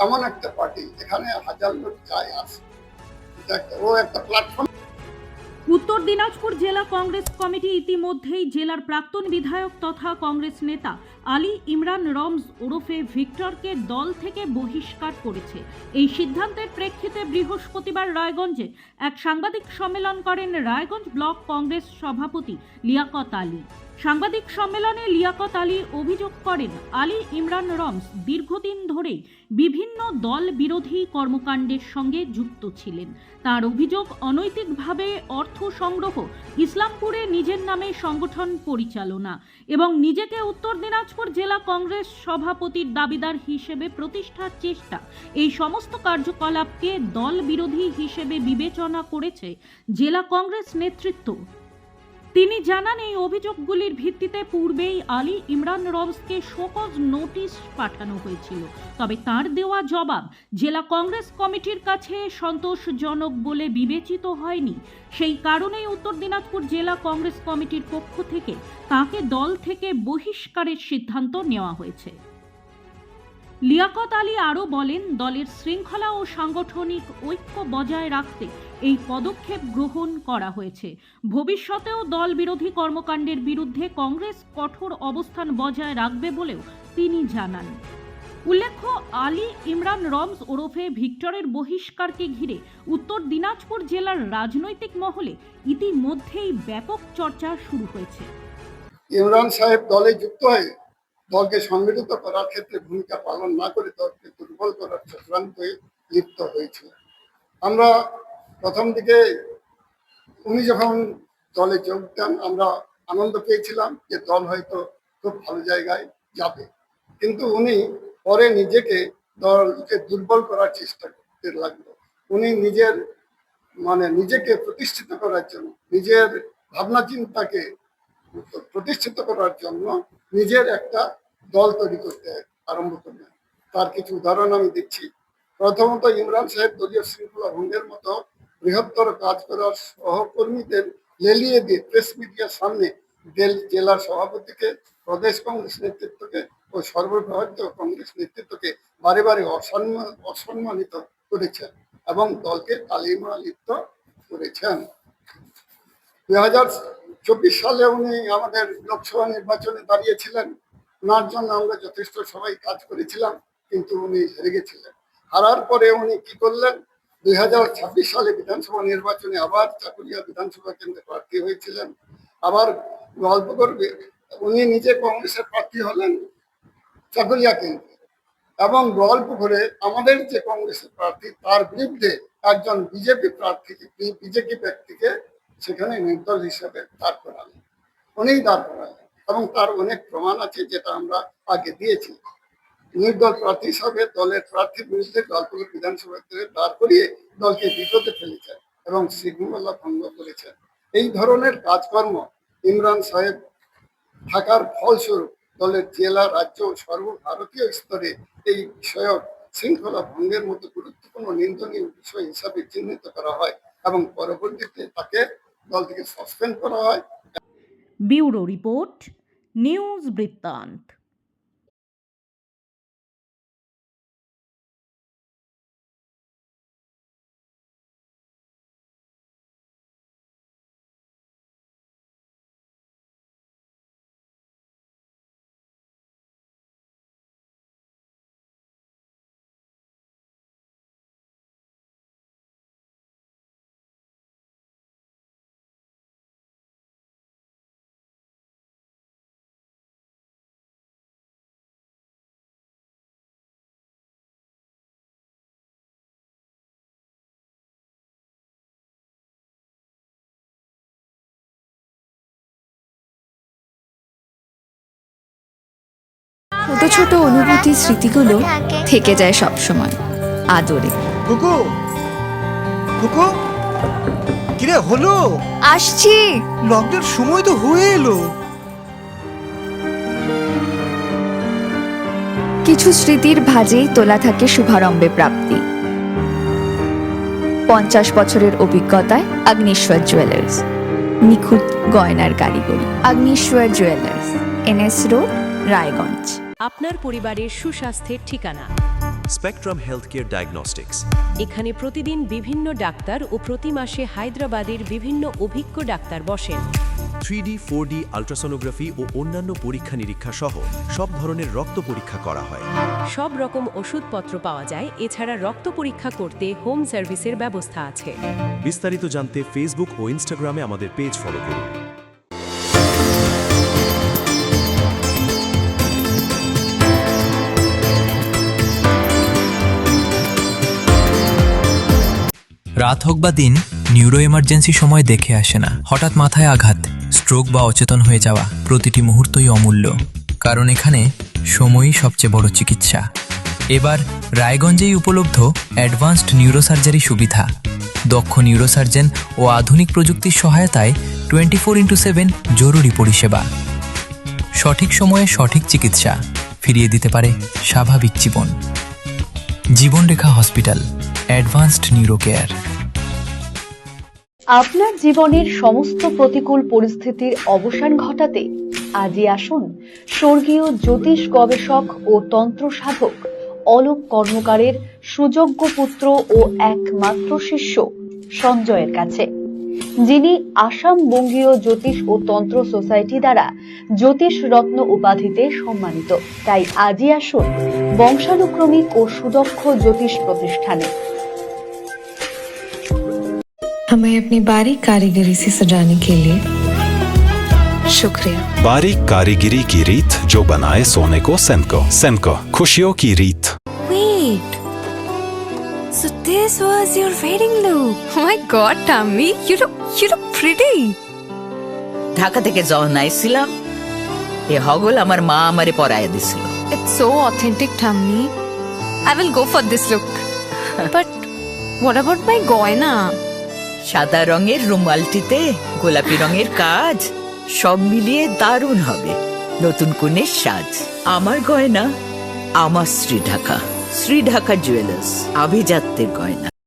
এমন একটা পার্টি যেখানে হাজার লোক যায় আসে, ও একটা প্ল্যাটফর্ম। উত্তর দিনাজপুর জেলা কংগ্রেস কমিটি ইতিমধ্যেই জেলার প্রাক্তন বিধায়ক তথা কংগ্রেস নেতা আলী ইমরান রমজ ওরফে ভিক্টরকে দল থেকে বহিষ্কার করেছে। এই সিদ্ধান্তের প্রেক্ষিতে বৃহস্পতিবার রায়গঞ্জে এক সাংবাদিক সম্মেলন করেন রায়গঞ্জ ব্লক কংগ্রেস সভাপতি লিয়াকত আলী। সাংবাদিক সম্মেলনে লিয়াকত আলী অভিযোগ করেন, আলী ইমরান রমজ দীর্ঘদিন ধরেই বিভিন্ন দল বিরোধী কর্মকাণ্ডের সঙ্গে যুক্ত ছিলেন। তার অভিযোগ, অনৈতিকভাবে অর্থ সংগ্রহ, ইসলামপুরে নিজের নামে সংগঠন পরিচালনা এবং নিজেকে উত্তর দিনাজপুর জেলা কংগ্রেস সভাপতির দাবিদার হিসেবে প্রতিষ্ঠার চেষ্টা, এই সমস্ত কার্যকলাপকে দল বিরোধী হিসেবে বিবেচনা করেছে জেলা কংগ্রেস নেতৃত্ব। তিনি জানান, এই অভিযোগগুলির ভিত্তিতে পূর্বেই আলী ইমরান রমজকে শোকজ নোটিশ পাঠানো হয়েছিল, তবে তার দেওয়া জবাব জেলা কংগ্রেস কমিটির কাছে সন্তোষজনক বলে বিবেচিত হয়নি। সেই কারণেই উত্তর দিনাজপুর জেলা কংগ্রেস কমিটির পক্ষ থেকে তাকে দল থেকে বহিষ্কারের সিদ্ধান্ত নেওয়া হয়েছে। লিয়াকত আলী আরও বলেন, দলের শৃঙ্খলা ও সাংগঠনিক ঐক্য বজায় রাখতে এই পদক্ষেপ গ্রহণ করা হয়েছে। ভবিষ্যতেও দল বিরোধী কর্মকাণ্ডের বিরুদ্ধে কংগ্রেস কঠোর অবস্থান বজায় রাখবে বলেও তিনি জানান। উল্লেখ্য, আলী ইমরান রমজ ওরফে ভিক্টরের বহিষ্কারকে ঘিরে উত্তর দিনাজপুর জেলার রাজনৈতিক মহলে ইতিমধ্যেই ব্যাপক চর্চা শুরু হয়েছে। ইমরান সাহেব দলে যুক্ত হয়ে দলকে সংগঠিত করার ক্ষেত্রে ভূমিকা পালন না করে দলকে দুর্বল করার চক্রান্তে লিপ্ত হয়েছিল। আমরা প্রথম দিকে উনি যখন দলে যোগ দেন আমরা আনন্দ পেয়েছিলাম যে দল হয়তো খুব ভালো জায়গায় যাবে, কিন্তু উনি পরে দলকে দুর্বল করার চেষ্টা করতে লাগলো। উনি নিজেকে প্রতিষ্ঠিত করার জন্য, নিজের ভাবনা চিন্তাকে প্রতিষ্ঠিত করার জন্য নিজের একটা দল তৈরি করতে আরম্ভ করলেন। তার কিছু উদাহরণ আমি দিচ্ছি। প্রথমত, ইমরান সাহেব দলীয় শৃঙ্খলা ভঙ্গের মতো বৃহত্তর কাজ করার সহকর্মীদের লেলিয়ে দিয়ে প্রেস মিডিয়ার সামনে জেলার সভাপতিকে, প্রদেশ কংগ্রেস নেতৃত্বকে ও সর্বভারতীয় কংগ্রেস নেতৃত্বকে বারে বারে অসম্মানিত করেছেন এবং দলকে কালিমা লিপ্ত করেছেন। 2024 সালে উনি আমাদের লোকসভা নির্বাচনে দাঁড়িয়েছিলেন। ওনার জন্য আমরা যথেষ্ট সবাই কাজ করেছিলাম, কিন্তু উনি হেরে গেছিলেন। হারার পরে উনি কি করলেন, 2026 সালে বিধানসভা নির্বাচনে আবার চাকুলিয়া বিধানসভা কেন্দ্রে প্রার্থী হয়েছিলেন। আবার গল্প করবে, উনি নিজে কংগ্রেসের প্রার্থী হলেন চাকুলিয়া কেন্দ্রে এবং গল্প করে আমাদের যে কংগ্রেসের প্রার্থী তার বিরুদ্ধে একজন বিজেপি ব্যক্তিকে সেখানে নির্দল হিসেবে দাঁড় করালেন। উনিই দাঁড় করালেন এবং তার অনেক প্রমাণ আছে, যেটা আমরা আগে দিয়েছি। নির্দল প্রার্থী হিসাবে দলের প্রার্থীর বিরুদ্ধে গল্পগুলো বিধানসভা দাঁড় করিয়ে দলকে বিপদে ফেলেছেন এবং শৃঙ্খলা ভঙ্গ করেছেন। এই ধরনের কাজকর্ম ইমরান সাহেব থাকার ফলস্বরূপ দলের জেলা, রাজ্য ও সর্বভারতীয় স্তরে এই বিষয়ক শৃঙ্খলা ভঙ্গের মতো গুরুত্বপূর্ণ নিন্দনীয় বিষয় হিসাবে চিহ্নিত করা হয় এবং পরবর্তীতে তাকে দল থেকে সাসপেন্ড করা হয়। ব্যুরো রিপোর্ট, নিউজ বৃত্তান্ত। ছোট ছোট অনুভূতি, স্মৃতিগুলো থেকে যায় সব সময় আদরে। কুকু কুকু, কিরে হলো? আসছি। লকডাউন সময় তো হয়ে এলো। কিছু স্মৃতির ভাজেই তোলা থাকে শুভারম্ভে প্রাপ্তি। 50 বছরের অভিজ্ঞতায় আগ্নেশ্বর জুয়েলার্স, নিখুঁত গয়নার কারিগরি। Agneshwar jewellers, NS road, Raiganj. আপনার পরিবারের সুস্বাস্থ্যের ঠিকানা। Spectrum healthcare diagnostics. এখানে প্রতিদিন বিভিন্ন ডাক্তার ও প্রতি মাসে হায়দ্রাবাদের বিভিন্ন অভিজ্ঞ ডাক্তার বসেন। 3D, 4D আল্ট্রাসোনোগ্রাফি ও অন্যান্য পরীক্ষা নিরীক্ষা সহ সব ধরনের রক্ত পরীক্ষা করা হয়। সব রকম ওষুধপত্র পাওয়া যায়। এছাড়া রক্ত পরীক্ষা করতে হোম সার্ভিসের ব্যবস্থা আছে। বিস্তারিত জানতে ফেসবুক ও ইনস্টাগ্রামে আমাদের পেজ ফলো করুন। রাত হোক বা দিন, নিউরো এমার্জেন্সি সময় দেখে আসে না। হঠাৎ মাথায় আঘাত, স্ট্রোক বা অচেতন হয়ে যাওয়া, প্রতিটি মুহূর্তই অমূল্য। কারণ এখানে সময়ই সবচেয়ে বড় চিকিৎসা। এবার রায়গঞ্জেই উপলব্ধ অ্যাডভান্সড নিউরোসার্জারি সুবিধা। দক্ষ নিউরোসার্জন ও আধুনিক প্রযুক্তির সহায়তায় 24x7 জরুরি পরিষেবা। সঠিক সময়ে সঠিক চিকিৎসা ফিরিয়ে দিতে পারে স্বাভাবিক জীবন। জীবনরেখা হসপিটাল, অ্যাডভান্সড নিউরো কেয়ার। আপনার জীবনের সমস্ত প্রতিকূল পরিস্থিতির অবসান ঘটাতে আজই আসুন স্বর্গীয় জ্যোতিষ গবেষক ও তন্ত্র সাধক অলোক কর্মকারের সুযোগ্য পুত্র ও একমাত্র শিষ্য সঞ্জয়ের কাছে, যিনি আসাম বঙ্গীয় জ্যোতিষ ও তন্ত্র সোসাইটি দ্বারা জ্যোতিষ রত্ন উপাধিতে সম্মানিত। তাই আজই আসুন বংশানুক্রমিক ও সুদক্ষ জ্যোতিষ প্রতিষ্ঠানে। हमें अपनी बारीक कारीगरी से सजाने के लिए शुक्रिया। बारीक कारीगरी की रीत जो बनाए सोने को सेनको। सेनको, खुशियों की रीत। Wait, so this was your wedding look? Oh my God, Tammy, you look pretty. Dhaka থেকে যখন আইছিলাম, এ হগল আমার মা আমারে পরায় দিছিল। It's so authentic, Tammy. I will go for this look. But what about my goina? সাদা রঙের রুমালটিতে গোলাপি রঙের কাজ, সব মিলিয়ে দারুণ হবে নতুন কনের সাজ। আমার গয়না আমার শ্রী ঢাকা জুয়েলার্স, আভিজাত্যের গয়না।